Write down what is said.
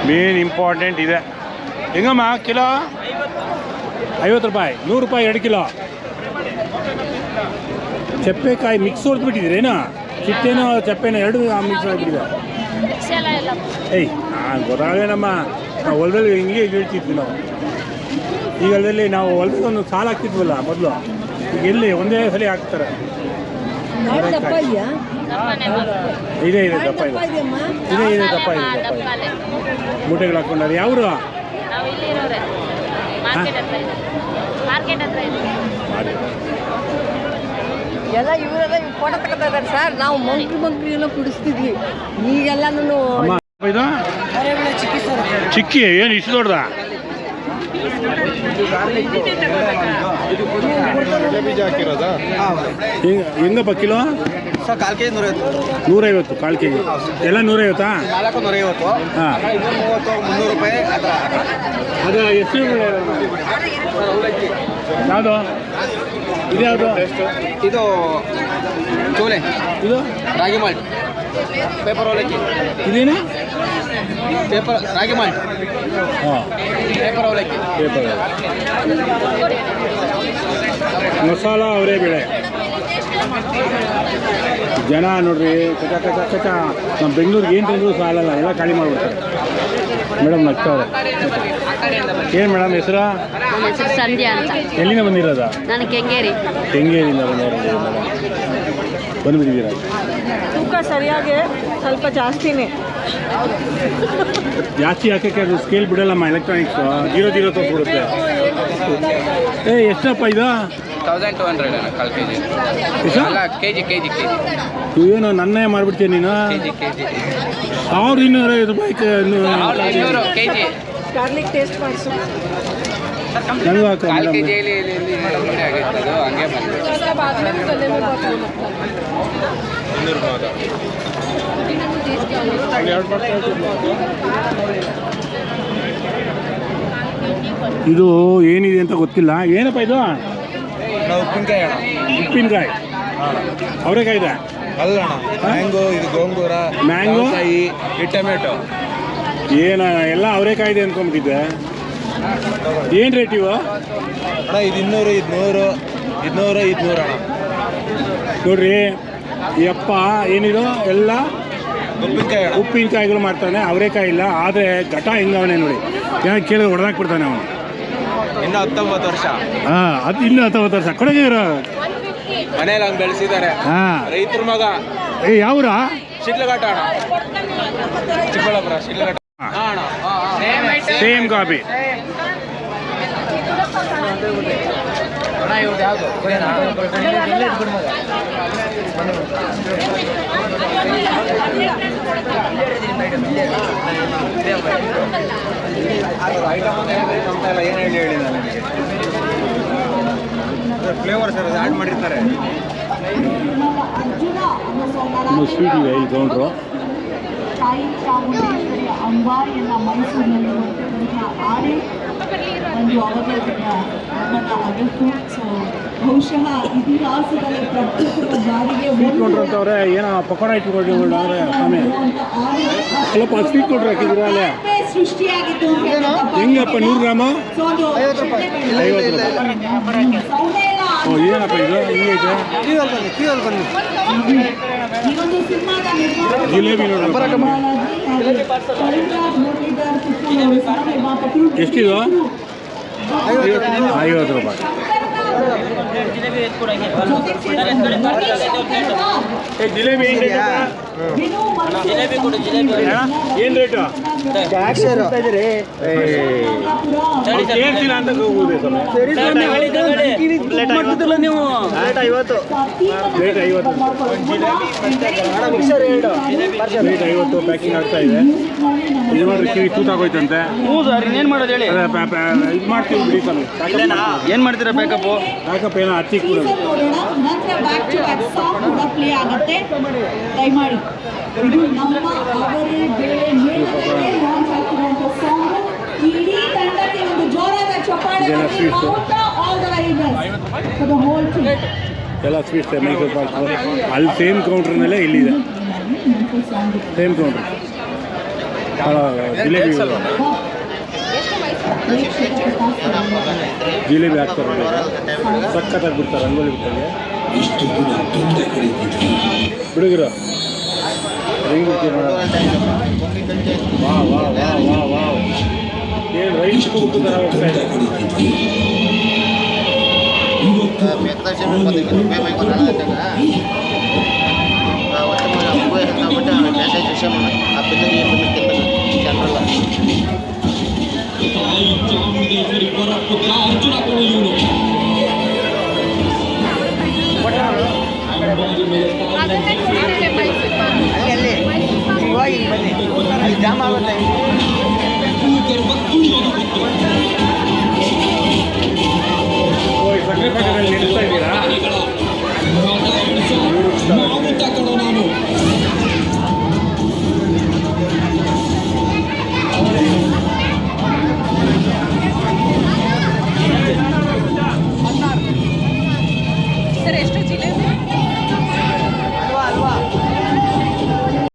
Main important ಇದೆ. ಹೆಂಗಮ್ಮ kilo? 50 ರೂಪಾಯಿ. 100 ರೂಪಾಯಿ 2 ಕಿಲೋ. ಚಪ್ಪೆಕಾಯಿ ಮಿಕ್ಸ್ ಹೊಡೆದ್ಬಿಟ್ಟಿದ್ದೀರೇನೋ? ಚಿಟ್ಟೇನೋ ಚಪ್ಪೆನೋ ಎರಡು ಮಿಕ್ಸ್ ಆಗಿಬಿಟ್ಟಿದೆ. ಏಯ್ ನಾನು ಗೊತ್ತಾಗೇನಮ್ಮ, ನಾವು ಹೊಲದಲ್ಲಿ ಹಿಂಗೆ ಹೇಳ್ತಿದ್ವಿ ನಾವು. ಈಗ ಹೊಲದಲ್ಲಿ ನಾವು ಹೊಲದಲ್ಲಿ ಒಂದು ಸಾಲ ಹಾಕ್ತಿದ್ವಲ್ಲ ಮೊದಲು, ಈಗ ಎಲ್ಲಿ ಒಂದೇ ಸಲ ಹಾಕ್ತಾರೆ. ಇದೆ ದಪ್ಪ ಇದೆ ದಪ್ಪ ಇದೆ ಮೂಟೆಗಳು ಹಾಕ್ಕೊಂಡಾರೆ. ಯಾವರು? ಎಲ್ಲ ಇವರೆಲ್ಲ ಫೋಟೋ ತಗೋತಾರೆ ಸರ್. ನಾವು ಮಂಕ್ರಿ ಎಲ್ಲ ಕುಡಿಸ್ತಿದ್ವಿ. ಈಗೆಲ್ಲ ಚಿಕ್ಕಿ ಏನು ಇಷ್ಟು ದೊಡ್ಡದ? ಹೆಂಗಪ್ಪ ಕಿಲೋ? ಸರ್ ಕಾಲು ಕೆ ಜಿ 150. ಕಾಲು ಕೆ ಜಿ ಎಲ್ಲ 150? 150. ಹಾಂ 300 ರೂಪಾಯಿ. ಅದು ಎಷ್ಟು? ಯಾವುದು ಇದು? ಯಾವುದು ಇದು? ಚೋಲೆ. ಇದು ರಾಗಿ ಮಾಲ್ಟ್ ಪೇಪರ್ ಅವಲಕ್ಕಿ. ಇದೇನು? ಪೇಪರ್ ರಾಗಿ ಮಾಲ್ಟ್. ಹಾಂ ಪೇಪರ್ ಅವಲಕ್ಕಿ. ಮಸಾಲ ಅವರೇ ಬೇಳೆ. ಜನ ನೋಡ್ರಿ ಕಚ ನಮ್ಮ ಬೆಂಗಳೂರಿಗೆ ಏನು ತಂದರೂ ಸಾಲಲ್ಲ, ಎಲ್ಲ ಖಾಲಿ ಮಾಡಿಬಿಡ್ತಾರೆ. ಮೇಡಮ್ ನಗ್ತವ್ರೆ. ಏನು ಮೇಡಮ್ ಹೆಸರು? ಸಂಧ್ಯಾ ಅಂತ. ಎಲ್ಲಿಂದ ಬಂದಿರೋದ? ನಾನು ಕೆಂಗೇರಿಯಿಂದ ಬಂದುಬಿಟ್ಟಿದ್ದೀರಾ? ತೂಕ ಸರಿಯಾಗಿ ಸ್ವಲ್ಪ ಜಾಸ್ತಿನೇ. ಜಾಸ್ತಿ ಹಾಕೋಕ್ಕೆ ಅದು ಸ್ಕೇಲ್ ಬಿಡಲ್ಲಮ್ಮ, ಎಲೆಕ್ಟ್ರಾನಿಕ್ಸು 0 ತೋರಿಸ್ಬಿಡುತ್ತೆ. ಎಷ್ಟಪ್ಪ ಇದು? 1200 ಕಾಲು ಕೆ ಜಿ. ಕೆ ಜಿ ಏನು ನನ್ನೇ ಮಾಡಿಬಿಡ್ತೀನಿ ನೀನು? 1250 ರೂಪಾಯಿ ಕೆ ಜಿ. ಗಾರ್ಲಿಕ್ ಟೇಸ್ಟ್ ಮಾಡಿಸು. ನನಗೂ ಹಾಕ ಮೇಡಮ್. ಇದು ಏನಿದೆ ಅಂತ ಗೊತ್ತಿಲ್ಲ. ಏನಪ್ಪ ಇದು? ಉಪ್ಪಿನಕಾಯಿ. ಅವರೆಕಾಯಿ ಇದೆ ಅಲ್ಲ ಮ್ಯಾಂಗೋ. ಇದು ಗೋಂಗೂರ, ಮ್ಯಾಂಗೋ, ಈ ಟೊಮೆಟೊ. ಏನ ಎಲ್ಲ ಅವರೆಕಾಯಿ ಇದೆ ಅಂದ್ಕೊಂಡ್ಬಿಟ್ಟಿದ್ದೆ. ಏನು ರೇಟ್ ಇವು ಅಣ್ಣ? ಇದು 200, 200 ಅಣ್ಣ. ನೋಡ್ರಿ ಯಪ್ಪ, ಏನಿದು ಎಲ್ಲ ಉಪ್ಪಿನಕಾಯಿಗಳು ಮಾಡ್ತಾನೆ, ಅವರೆಕಾಯಿ ಇಲ್ಲ. ಆದರೆ ಘಟ ಹೆಂಗವನೇ ನೋಡಿ, ಏನಾಗ ಕೇಳಿದ್ರೆ ಹೊಡೆದಾಕ್ಬಿಡ್ತಾನೆ ಅವನು. ಇನ್ನು 19 ವರ್ಷ. ಹಾಂ, ಅದು ಇನ್ನೂ 19 ವರ್ಷ ಕೊಡಗೆ ಇರೋ ಮನೇಲಿ ಹಂಗೆ ಬೆಳೆಸಿದ್ದಾರೆ. ಹಾಂ, ರೈತರ ಮಗ. ಯಾವ್ರ? ಶಿಡ್ಲಘಟ್ಟ ಅಣ್ಣ, Chikkaballapur. Shidlaghatta. Same copy. Flavours add ಮಾಡಿರ್ತಾರೆ. ಸ್ವೀಟ್ ಇದೆ ಇಲ್ಲಿ ತಗೊಂಡ್ರು. ತಾಯಿ ಚಾಮುಂಡೇಶ್ವರಿಯ ಅಂಬಾರಿಯನ್ನು ಮೈಸೂರಿನಲ್ಲಿ ಹೊರತಂತಹ ಆನೆ ಒಂದು ಅವಘಡದ ಅಗತ್ತು. ಸೊ ಬಹುಶಃ ಇತಿಹಾಸದಲ್ಲಿ ಪ್ರಕೃತಿಯ ಬಾರಿಗೆ ಕೊಂಡ್ರಂತವ್ರೆ ಏನೋ ಪಕೋಡ ಇಟ್ಕೊಂಡು ಅಂದರೆ ಸ್ವಾಮಿ ಸ್ವಲ್ಪ ಸ್ವೀಟ್ ಕೊಟ್ರೆ ಹಾಕಿದ್ರು ಅಲ್ಲೇ. ಸೃಷ್ಟಿಯಾಗಿತ್ತು. ಹೆಂಗಪ್ಪ 100 ಗ್ರಾಮ? 50 ರೂಪಾಯಿ. 50 ರೂಪಾಯಿ. ಓ ಏನಪ್ಪ ಇದು ಹಿಂಗೈತೆ? ಜಿಲೇಬಿ ನೋಡ್ರಿ. ಎಷ್ಟಿದು? 50 ರೂಪಾಯಿ. ಜಿಲೇಬಿ ಏನು ರೇಟು? ಕೇಳ್ತಿಲ್ಲ ಅಂತ ಹೋಗುದು ನೀವು ರೇಟ್ 50. ರೇಟ್ 50. ರೇಟ್ 50 ಪ್ಯಾಕಿಂಗ್ ಆಗ್ತಾ ಇದೆ. ಇದು ಮಾಡ್ರಿ, ಕಿವಿ ತೂತಾಗೋಯ್ತಂತೆ. ಹ್ಞೂ ಸರ್, ಇನ್ನೇನು ಮಾಡೋದು ಹೇಳಿ? ಇದು ಮಾಡ್ತೀವಿ ಬಿಡಿ ಸರ್. ಏನು ಮಾಡ್ತೀರಾ ಪ್ಯಾಕಪ್ಪು? ಪ್ಯಾಕಪ್ ಏನೋ ಹಚ್ಚಿ ಕೂಡ ಪ್ಲೇ ಆಗುತ್ತೆ. ದಯಮಾಡಿ ಇದು ನಮ್ಮ ಅವರೇ ಬೇರೆ ಇಡೀ ತಂಡಕ್ಕೆ ಒಂದು ಜೋರಾದ ಚಪ್ಪಾಳೆ. ಎಲ್ಲ ಸ್ವೀಟ್ಸ್ ಮೈಸೂರು ಪಾಕ್ ಅಲ್ಲಿ ಸೇಮ್ ಕೌಂಟ್ರ್ನಲ್ಲೇ ಇಲ್ಲಿದೆ. ಸೇಮ್ ಕೌಂಟ್ರ್ ಜಿಲೇಬಿ ಜಿಲೇಬಿ ಹಾಕ್ತಾರೆ ಸಖತ್ತಾಗಿ ಬಿಡ್ತಾರೆ ರಂಗೋಲಿ ಬಿಡ್ತಾರೆ ಬಿಡುಗಿರೋ ಹೆಂಗೆ ಬಿಡ್ತೀವಿ ವಾ ವಾ ವಾ ವಾ ವಾ ಏನು ರೈಟ್ ಚಿಕ್ಕ ಥರ ಹೋಗ್ತಾ ಇದೆ ಮೆಸೇಜ್ ವಿಷಯ